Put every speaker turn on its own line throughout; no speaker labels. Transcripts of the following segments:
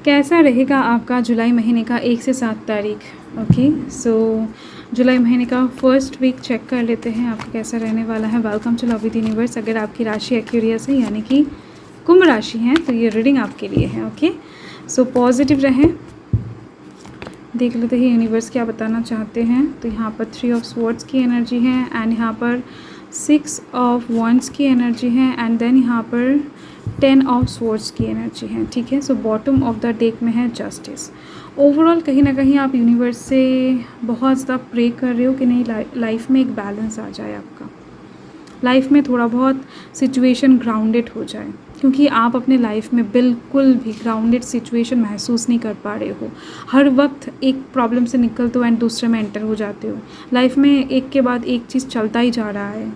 कैसा रहेगा आपका जुलाई महीने का 1 से 7 तारीख। ओके, सो जुलाई महीने का फर्स्ट वीक चेक कर लेते हैं आपका कैसा रहने वाला है। Welcome to love with universe. अगर आपकी राशि एक्वेरियस है यानी कि कुंभ राशि है तो ये रीडिंग आपके लिए है। ओके, सो पॉजिटिव रहें, देख लेते हैं यूनिवर्स क्या बताना चाहते हैं। तो यहाँ पर 3 ऑफ स्वॉर्ड्स की एनर्जी है एंड यहाँ पर 6 ऑफ वंड्स की एनर्जी है एंड देन यहाँ पर 10 ऑफ स्वॉर्ड्स की एनर्जी है। ठीक है, so bottom of the deck में है जस्टिस। ओवरऑल कहीं ना कहीं आप यूनिवर्स से बहुत ज़्यादा प्रे कर रहे हो कि नहीं लाइफ में एक बैलेंस आ जाए, आपका लाइफ में थोड़ा बहुत सिचुएशन ग्राउंडेड हो जाए, क्योंकि आप अपने लाइफ में बिल्कुल भी ग्राउंडेड सिचुएशन महसूस नहीं कर पा रहे हो। हर वक्त एक प्रॉब्लम से निकलते हो एंड दूसरे में एंटर हो जाते हो। लाइफ में एक के बाद एक चीज़ चलता ही जा रहा है।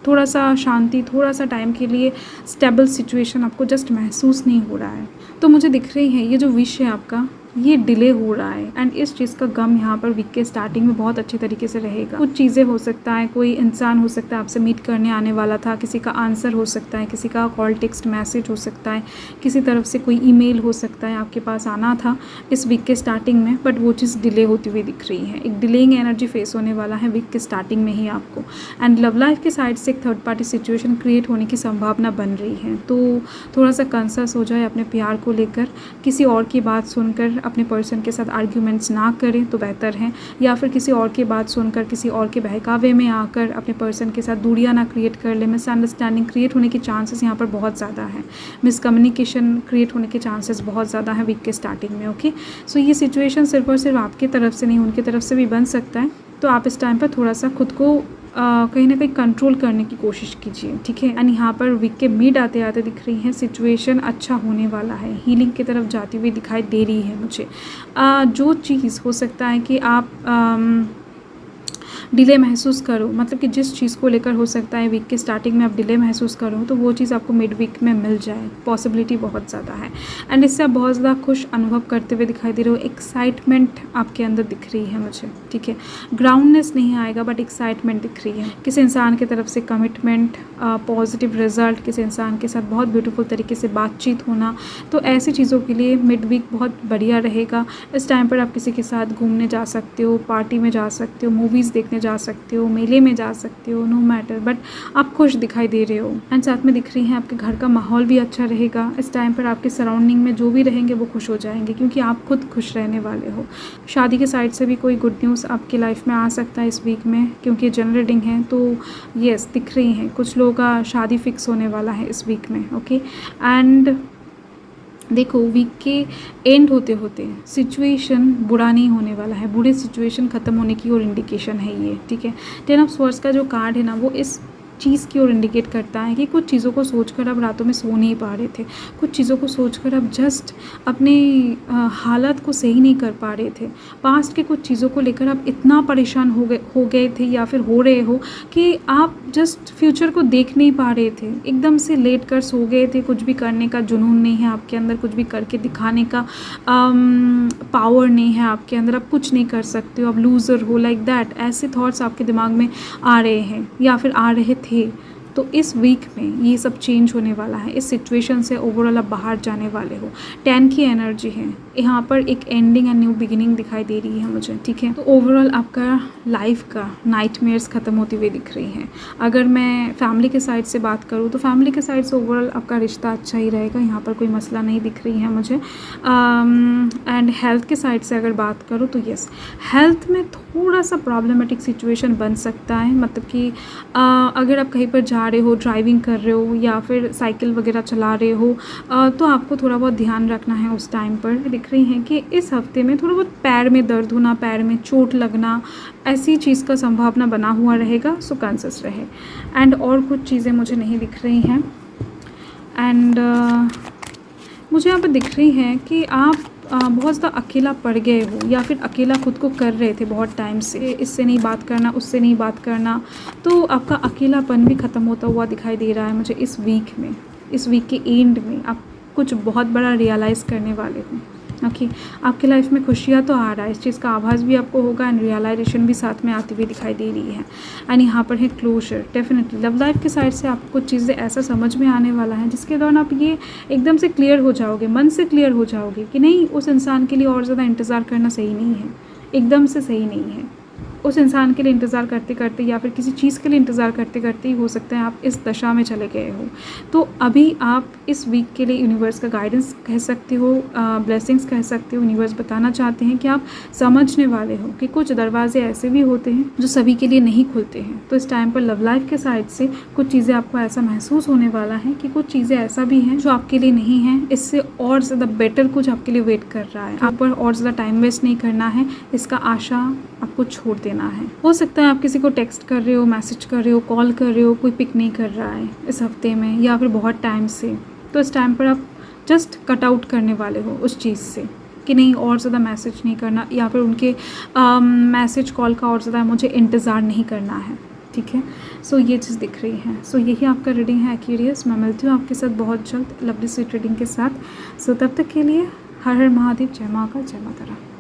थोड़ा सा शांति, थोड़ा सा टाइम के लिए स्टेबल सिचुएशन आपको जस्ट महसूस नहीं हो रहा है। तो मुझे दिख रही है ये जो विश है आपका, ये डिले हो रहा है एंड इस चीज़ का गम यहाँ पर वीक के स्टार्टिंग में बहुत अच्छे तरीके से रहेगा। कुछ चीज़ें हो सकता है, कोई इंसान हो सकता है आपसे मीट करने आने वाला था, किसी का आंसर हो सकता है, किसी का कॉल टेक्स्ट मैसेज हो सकता है, किसी तरफ से कोई ईमेल हो सकता है आपके पास आना था इस वीक के स्टार्टिंग में, बट वो चीज़ डिले होती हुई दिख रही है। एक डिलेइंग एनर्जी फेस होने वाला है वीक के स्टार्टिंग में ही आपको। एंड लव लाइफ के साइड से एक थर्ड पार्टी सिचुएशन क्रिएट होने की संभावना बन रही है। तो थोड़ा सा कंसर्स हो जाए अपने प्यार को लेकर, किसी और की बात सुनकर अपने पर्सन के साथ आर्ग्यूमेंट्स ना करें तो बेहतर है, या फिर किसी और की बात सुनकर किसी और के बहकावे में आकर अपने पर्सन के साथ दूरियां ना क्रिएट कर ले। मिसअंडरस्टैंडिंग क्रिएट होने के चांसेस यहाँ पर बहुत ज़्यादा है, मिसकम्युनिकेशन क्रिएट होने के चांसेस बहुत ज़्यादा है वीक के स्टार्टिंग में। ओके, सो ये सिचुएशन सिर्फ और सिर्फ आपकी तरफ से नहीं, उनकी तरफ से भी बन सकता है। तो आप इस टाइम पर थोड़ा सा खुद को कहीं ना कहीं कंट्रोल करने की कोशिश कीजिए। ठीक है, एंड यहाँ पर वीक के मिड आते आते दिख रही है सिचुएशन अच्छा होने वाला है, हीलिंग की तरफ जाती हुई दिखाई दे रही है मुझे। जो चीज़ हो सकता है कि आप डिले महसूस करो, मतलब कि जिस चीज़ को लेकर हो सकता है वीक के स्टार्टिंग में आप डिले महसूस करो, तो वो चीज़ आपको मिड वीक में मिल जाए, पॉसिबिलिटी बहुत ज़्यादा है। एंड इससे आप बहुत ज़्यादा खुश अनुभव करते हुए दिखाई दे रहे हो, एक्साइटमेंट आपके अंदर दिख रही है मुझे। ठीक है, ग्राउंडनेस नहीं आएगा बट एक्साइटमेंट दिख रही है। किसी इंसान की तरफ से कमिटमेंट, पॉजिटिव रिजल्ट, किसी इंसान के साथ बहुत ब्यूटीफुल तरीके से बातचीत होना, तो ऐसी चीज़ों के लिए मिड वीक बहुत बढ़िया रहेगा। इस टाइम पर आप किसी के साथ घूमने जा सकते हो, पार्टी में जा सकते हो, मूवीज़ देखने जा सकते हो, मेले में जा सकते हो, नो मैटर, बट आप खुश दिखाई दे रहे हो। एंड साथ में दिख रही है आपके घर का माहौल भी अच्छा रहेगा। इस टाइम पर आपके सराउंडिंग में जो भी रहेंगे वो खुश हो जाएंगे, क्योंकि आप खुद खुश रहने वाले हो। शादी के साइड से भी कोई गुड न्यूज़ आपकी लाइफ में आ सकता है इस वीक में, क्योंकि जनरल रीडिंग है तो येस दिख रही हैं कुछ लोगों का शादी फिक्स होने वाला है इस वीक में। ओके, एंड देखो वीक के एंड होते होते सिचुएशन बुरा नहीं होने वाला है, बुरे सिचुएशन ख़त्म होने की और इंडिकेशन है ये। ठीक है, 10 ऑफ स्वॉर्ड्स का जो कार्ड है ना, वो इस चीज़ की ओर इंडिकेट करता है कि कुछ चीज़ों को सोचकर आप रातों में सो नहीं पा रहे थे, कुछ चीज़ों को सोचकर आप जस्ट अपने हालत को सही नहीं कर पा रहे थे। पास्ट के कुछ चीज़ों को लेकर आप इतना परेशान हो गए थे या फिर हो रहे हो कि आप जस्ट फ्यूचर को देख नहीं पा रहे थे, एकदम से लेट कर सो गए थे। कुछ भी करने का जुनून नहीं है आपके अंदर, कुछ भी करके दिखाने का पावर नहीं है आपके अंदर, आप कुछ नहीं कर सकते हो, आप लूज़र हो, लाइक दैट। ऐसे थॉट्स आपके दिमाग में आ रहे हैं या फिर आ रहे थे। तो इस वीक में ये सब चेंज होने वाला है, इस सिचुएशन से ओवरऑल आप बाहर जाने वाले हो। 10 की एनर्जी है यहाँ पर, एक एंडिंग एंड न्यू बिगिनिंग दिखाई दे रही है मुझे। ठीक है, तो ओवरऑल आपका लाइफ का नाइटमेयर्स ख़त्म होती हुई दिख रही हैं। अगर मैं फैमिली के साइड से बात करूँ तो फैमिली के साइड से ओवरऑल आपका रिश्ता अच्छा ही रहेगा, यहाँ पर कोई मसला नहीं दिख रही है मुझे। एंड हेल्थ के साइड से अगर बात करूँ तो यस, हेल्थ में थोड़ा सा प्रॉब्लमेटिक सिचुएशन बन सकता है, मतलब कि अगर आप कहीं पर जा रहे हो, ड्राइविंग कर रहे हो या फिर साइकिल वगैरह चला रहे हो, तो आपको थोड़ा बहुत ध्यान रखना है उस टाइम पर। दिख रही हैं कि इस हफ्ते में थोड़ा बहुत पैर में दर्द होना, पैर में चोट लगना, ऐसी चीज़ का संभावना बना हुआ रहेगा, सो कॉन्शियस रहे। एंड और कुछ चीज़ें मुझे नहीं दिख रही हैं। एंड मुझे यहाँ पर दिख रही हैं कि आप बहुत ज़्यादा अकेला पड़ गए हो या फिर अकेला खुद को कर रहे थे बहुत टाइम से, इससे नहीं बात करना, उससे नहीं बात करना, तो आपका अकेलापन भी ख़त्म होता हुआ दिखाई दे रहा है मुझे इस वीक में। इस वीक के एंड में आप कुछ बहुत बड़ा रियलाइज़ करने वाले हो। ओके आपकी लाइफ में खुशियाँ तो आ रहा है, इस चीज़ का आभास भी आपको होगा एंड रियलाइजेशन भी साथ में आती हुई दिखाई दे रही है। एंड यहाँ पर है क्लोजर। डेफिनेटली लव लाइफ की साइड से आपको कुछ चीज़ें ऐसा समझ में आने वाला है जिसके दौरान आप ये एकदम से क्लियर हो जाओगे, मन से क्लियर हो जाओगे कि नहीं, उस इंसान के लिए और ज़्यादा इंतज़ार करना सही नहीं है, एकदम से सही नहीं है। उस इंसान के लिए इंतज़ार करते करते या फिर किसी चीज़ के लिए इंतज़ार करते करते ही हो सकता है आप इस दशा में चले गए हो। तो अभी आप इस वीक के लिए यूनिवर्स का गाइडेंस कह सकते हो, ब्लेसिंग्स कह सकते हो। यूनिवर्स बताना चाहते हैं कि आप समझने वाले हो कि कुछ दरवाजे ऐसे भी होते हैं जो सभी के लिए नहीं खुलते हैं। तो इस टाइम पर लव लाइफ के साइड से कुछ चीज़ें आपको ऐसा महसूस होने वाला है कि कुछ चीज़ें ऐसा भी हैं जो आपके लिए नहीं हैं, इससे और ज़्यादा बेटर कुछ आपके लिए वेट कर रहा है। आप पर और ज़्यादा टाइम वेस्ट नहीं करना है, इसका आशा आपको छोड़ देना है। हो सकता है आप किसी को टेक्स्ट कर रहे हो, मैसेज कर रहे हो, कॉल कर रहे हो, कोई पिक नहीं कर रहा है इस हफ्ते में या फिर बहुत टाइम से। तो इस टाइम पर आप जस्ट कट आउट करने वाले हो उस चीज़ से कि नहीं, और ज़्यादा मैसेज नहीं करना या फिर उनके मैसेज कॉल का और ज़्यादा मुझे इंतज़ार नहीं करना है। ठीक है, सो ये चीज़ दिख रही है। सो यही आपका रीडिंग है एक्वेरियस। मैं मिलती हूँ आपके साथ बहुत जल्द लवली स्वीट रीडिंग के साथ। सो तब तक के लिए हर हर महादेव, जय माँ का, जय माता रानी।